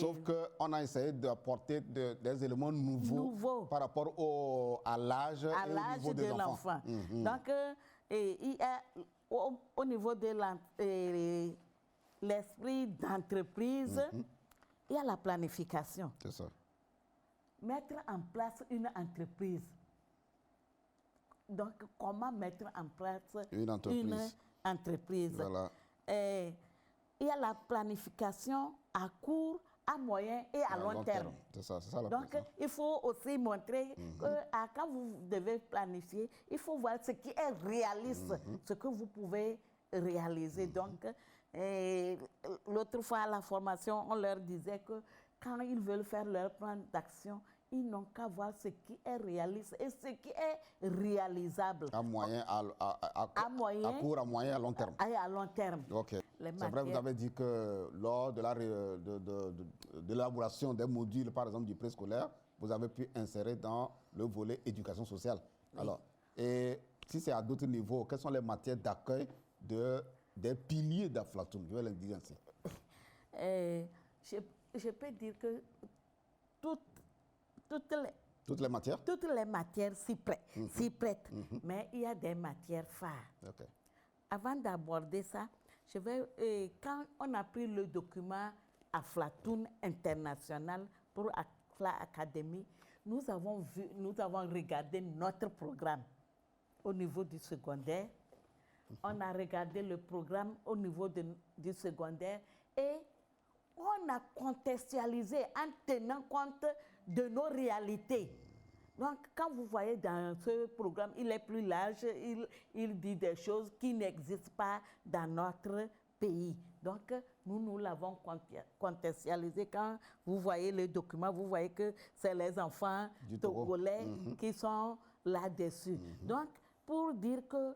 sauf qu'on a essayé d'apporter des éléments nouveaux par rapport à l'âge et au niveau des enfants. Donc, il y a au niveau de l'esprit d'entreprise, il y a la planification. C'est ça. Mettre en place une entreprise. Donc, comment mettre en place une entreprise. Voilà. Il y a la planification à court, à moyen et à long terme. C'est ça la Donc, il faut aussi montrer que quand vous devez planifier, il faut voir ce qui est réaliste, ce que vous pouvez réaliser. Donc, l'autre fois à la formation, on leur disait que quand ils veulent faire leur plan d'action, ils n'ont qu'à voir ce qui est réaliste et ce qui est réalisable. À moyen, à court, à moyen, à long terme. À long terme. Ok. C'est vrai, vous avez dit que lors de l'élaboration des modules, par exemple, du préscolaire, vous avez pu insérer dans le volet éducation sociale. Oui. Alors, et si c'est à d'autres niveaux, quelles sont les matières d'accueil des piliers d'Aflatoon? Je vais le dire ainsi. Je peux dire que toutes Toutes les matières? Toutes les matières s'y prêtent. Mais il y a des matières phares. Ok. Avant d'aborder ça, quand on a pris le document Aflatoon International pour Afla Academy, nous avons regardé notre programme au niveau du secondaire. On a regardé le programme au niveau du secondaire et on a contextualisé en tenant compte de nos réalités. Donc, quand vous voyez dans ce programme, il est plus large, il dit des choses qui n'existent pas dans notre pays. Donc, nous l'avons contextualisé. Quand vous voyez le document, vous voyez que c'est les enfants togolais qui sont là-dessus. Donc, pour dire que,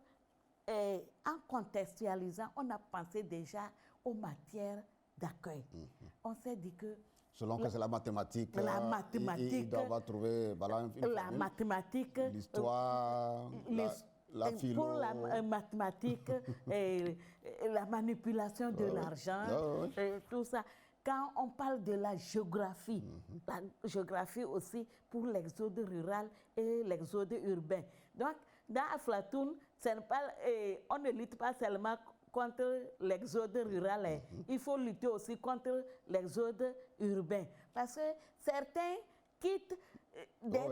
en contextualisant, on a pensé déjà aux matières d'accueil. On s'est dit que selon que c'est la mathématique, il doit trouver la mathématique, l'histoire, la philo. pour la mathématique, la manipulation de l'argent, tout ça. Quand on parle de la géographie aussi pour l'exode rural et l'exode urbain. Donc, dans Aflatoon, on ne lutte pas seulement contre l'exode rural. Il faut lutter aussi contre l'exode urbain. Parce que certains quittent...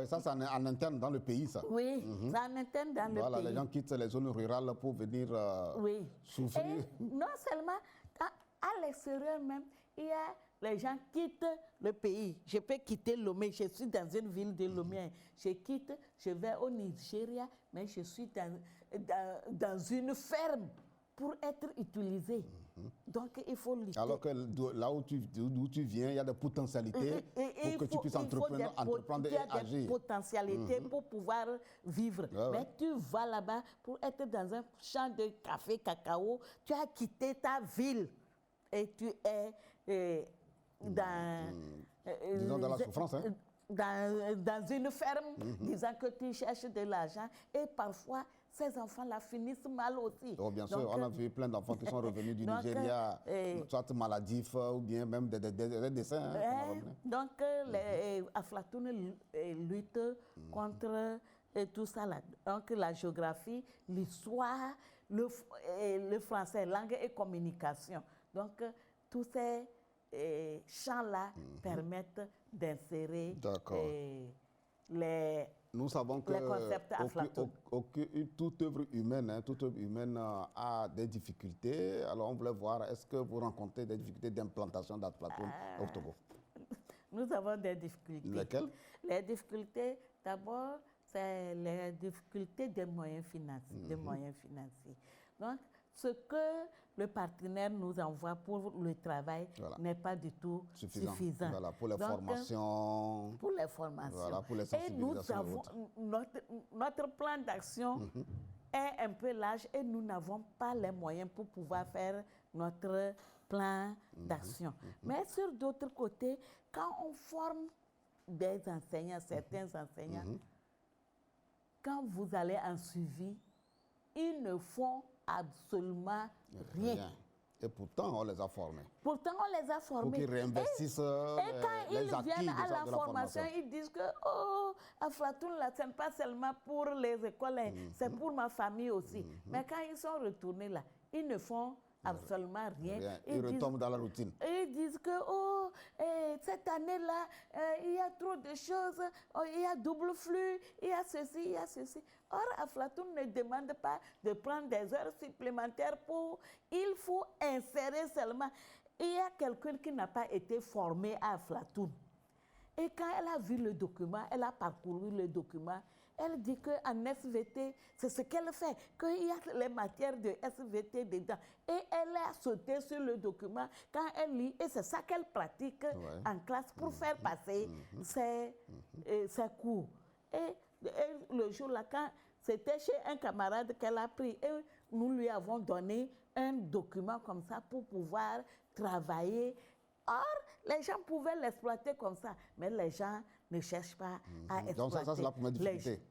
ça, c'est en interne dans le pays, ça. Oui, c'est en interne dans le pays. Voilà, les gens quittent les zones rurales pour venir souffrir. Et non seulement, à l'extérieur même, il y a les gens qui quittent le pays. Je peux quitter Lomé, je suis dans une ville de Lomé. Je vais au Nigeria, mais je suis dans une ferme pour être utilisé. Donc, il faut lutter. Alors que là où tu viens, il y a des potentialités pour que tu puisses entreprendre et agir. Il y a des potentialités pour pouvoir vivre. Mais tu vas là-bas pour être dans un champ de café, cacao. Tu as quitté ta ville et tu es disons dans la souffrance, hein? Dans une ferme, disant que tu cherches de l'argent. Et parfois, ces enfants-là finissent mal aussi. Oh, bien sûr, on a vu plein d'enfants qui sont revenus du Nigeria, soit maladifs ou bien même des dessins. Donc, Aflatoon lutte contre tout ça là. Donc, la géographie, l'histoire, le français, langue et communication. Donc, tous ces champs-là permettent d'insérer nous savons que toute œuvre humaine a des difficultés. Alors, on voulait voir, est-ce que vous rencontrez des difficultés d'implantation d'Aflatoon au Togo? Nous avons des difficultés. Lesquelles? Les difficultés, d'abord, c'est les difficultés des moyens financiers. Donc, ce que le partenaire nous envoie pour le travail n'est pas du tout suffisant. Voilà, pour les formations. Pour les formations. Voilà, pour les sensibilisations. Et nous avons notre plan d'action est un peu large et nous n'avons pas les moyens pour pouvoir faire notre plan d'action. Mais sur d'autres côtés, quand on forme des enseignants, certains enseignants, quand vous allez en suivi, ils ne font absolument rien. Et pourtant, on les a formés. Pour qu'ils réinvestissent et quand ils viennent à la formation, ils disent que Aflatoon, ce n'est pas seulement pour les écoles, c'est pour ma famille aussi. Mais quand ils sont retournés là, ils ne font absolument rien. Ils retombent dans la routine. Ils disent que cette année-là, il y a trop de choses, il y a double flux, il y a ceci, il y a ceci. Or, Aflatoon ne demande pas de prendre des heures supplémentaires il faut insérer seulement. Il y a quelqu'un qui n'a pas été formé à Aflatoon. Et quand elle a vu le document, elle a parcouru le document, elle dit qu'en SVT, c'est ce qu'elle fait, qu'il y a les matières de SVT dedans. Et elle a sauté sur le document quand elle lit, et c'est ça qu'elle pratique en classe pour faire passer ses cours. Et le jour-là, quand c'était chez un camarade qu'elle a pris, et nous lui avons donné un document comme ça pour pouvoir travailler. Or, les gens pouvaient l'exploiter comme ça, mais les gens ne cherchent pas à exploiter. Donc ça c'est la première difficulté.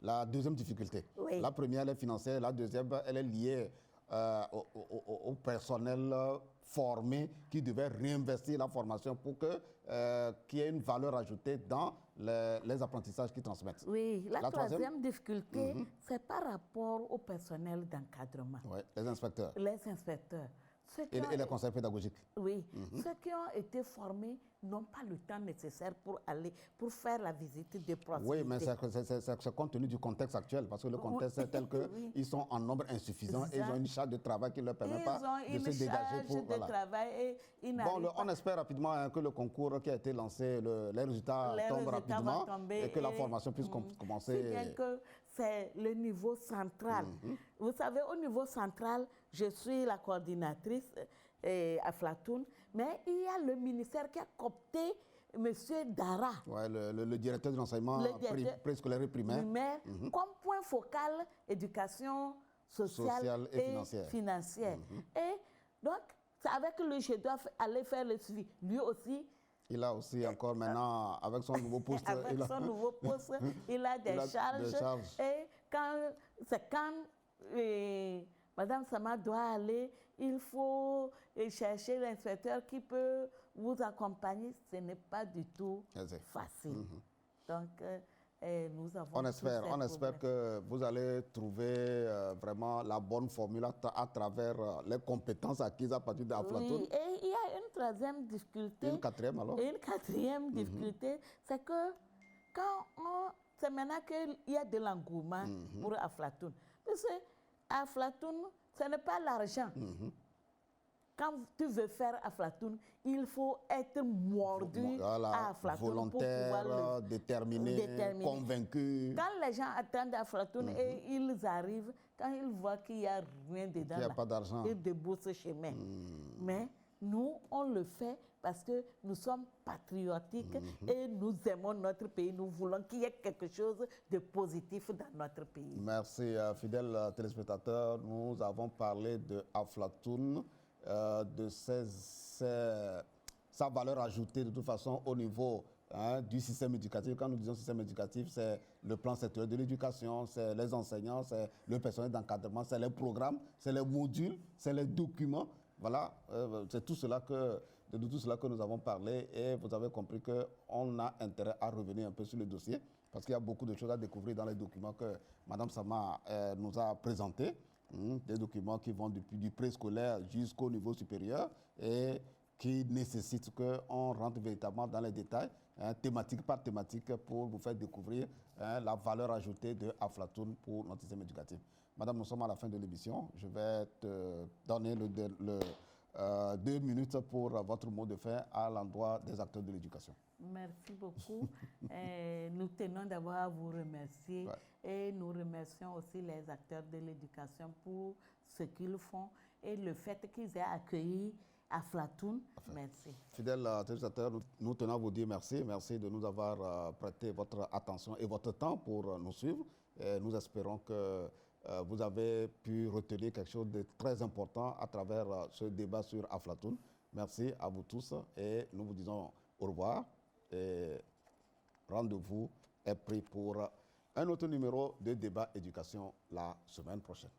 La deuxième difficulté. Oui. La première, elle est financière. La deuxième, elle est liée au personnel formés, qui devaient réinvestir la formation pour qu'il y ait une valeur ajoutée dans les apprentissages qu'ils transmettent. Oui, la troisième difficulté, c'est par rapport au personnel d'encadrement. Oui, les inspecteurs. Les inspecteurs. Et les conseils pédagogiques. Oui, ceux qui ont été formés n'ont pas le temps nécessaire pour faire la visite de proximité. Oui, mais c'est compte tenu du contexte actuel, parce que le contexte est tel qu'ils sont en nombre insuffisant et ils ont une charge de travail qui ne leur permet pas de se dégager pour... Ils ont une charge de travail et on espère rapidement que le concours qui a été lancé, les résultats tombent rapidement et que la formation puisse commencer. C'est bien que c'est le niveau central. Vous savez, au niveau central, je suis la coordinatrice à Flatoun, mais il y a le ministère qui a coopté M. Dara. Ouais, le directeur de l'enseignement préscolaire et primaire. Comme point focal, éducation sociale et financière. Et donc, c'est avec lui que je dois aller faire le suivi. Lui aussi. Il a aussi encore maintenant, avec son nouveau poste, il a des charges. Et quand Madame Sama doit aller, il faut chercher l'inspecteur qui peut vous accompagner. Ce n'est pas du tout facile. Donc, nous avons... On espère que vous allez trouver vraiment la bonne formule à travers les compétences acquises à partir d'Aflatoun. Oui, et il y a une troisième difficulté. Une quatrième alors? Une quatrième difficulté, c'est que c'est maintenant qu'il y a de l'engouement pour Aflatoun. Parce que Aflatoun, ce n'est pas l'argent. Quand tu veux faire Aflatoun, il faut être mordu à Aflatoun. Volontaire, déterminé, convaincu. Quand les gens attendent Aflatoun et ils arrivent, quand ils voient qu'il n'y a rien dedans, il n'y a pas d'argent, ils déboursent ce chemin. Mais nous, on le fait parce que nous sommes patriotiques et nous aimons notre pays. Nous voulons qu'il y ait quelque chose de positif dans notre pays. Merci, fidèles téléspectateurs. Nous avons parlé de Aflatoun, de sa valeur ajoutée de toute façon au niveau du système éducatif. Quand nous disons système éducatif, c'est le plan sectoriel de l'éducation, c'est les enseignants, c'est le personnel d'encadrement, c'est les programmes, c'est les modules, c'est les documents. Voilà, c'est de tout cela que nous avons parlé et vous avez compris qu'on a intérêt à revenir un peu sur le dossier parce qu'il y a beaucoup de choses à découvrir dans les documents que Mme Sama nous a présentés, des documents qui vont depuis du préscolaire jusqu'au niveau supérieur et qui nécessitent qu'on rentre véritablement dans les détails, thématique par thématique, pour vous faire découvrir la valeur ajoutée de Aflatoun pour notre système éducatif. Madame, nous sommes à la fin de l'émission. Je vais te donner 2 minutes pour votre mot de fin à l'endroit des acteurs de l'éducation. Merci beaucoup. Nous tenons d'abord à vous remercier et nous remercions aussi les acteurs de l'éducation pour ce qu'ils font et le fait qu'ils aient accueilli Aflatoun. Merci. Fidèles téléspectateurs, nous tenons à vous dire merci. Merci de nous avoir prêté votre attention et votre temps pour nous suivre. Et nous espérons que vous avez pu retenir quelque chose de très important à travers ce débat sur Aflatoun. Merci à vous tous et nous vous disons au revoir et rendez-vous est pris pour un autre numéro de débat éducation la semaine prochaine.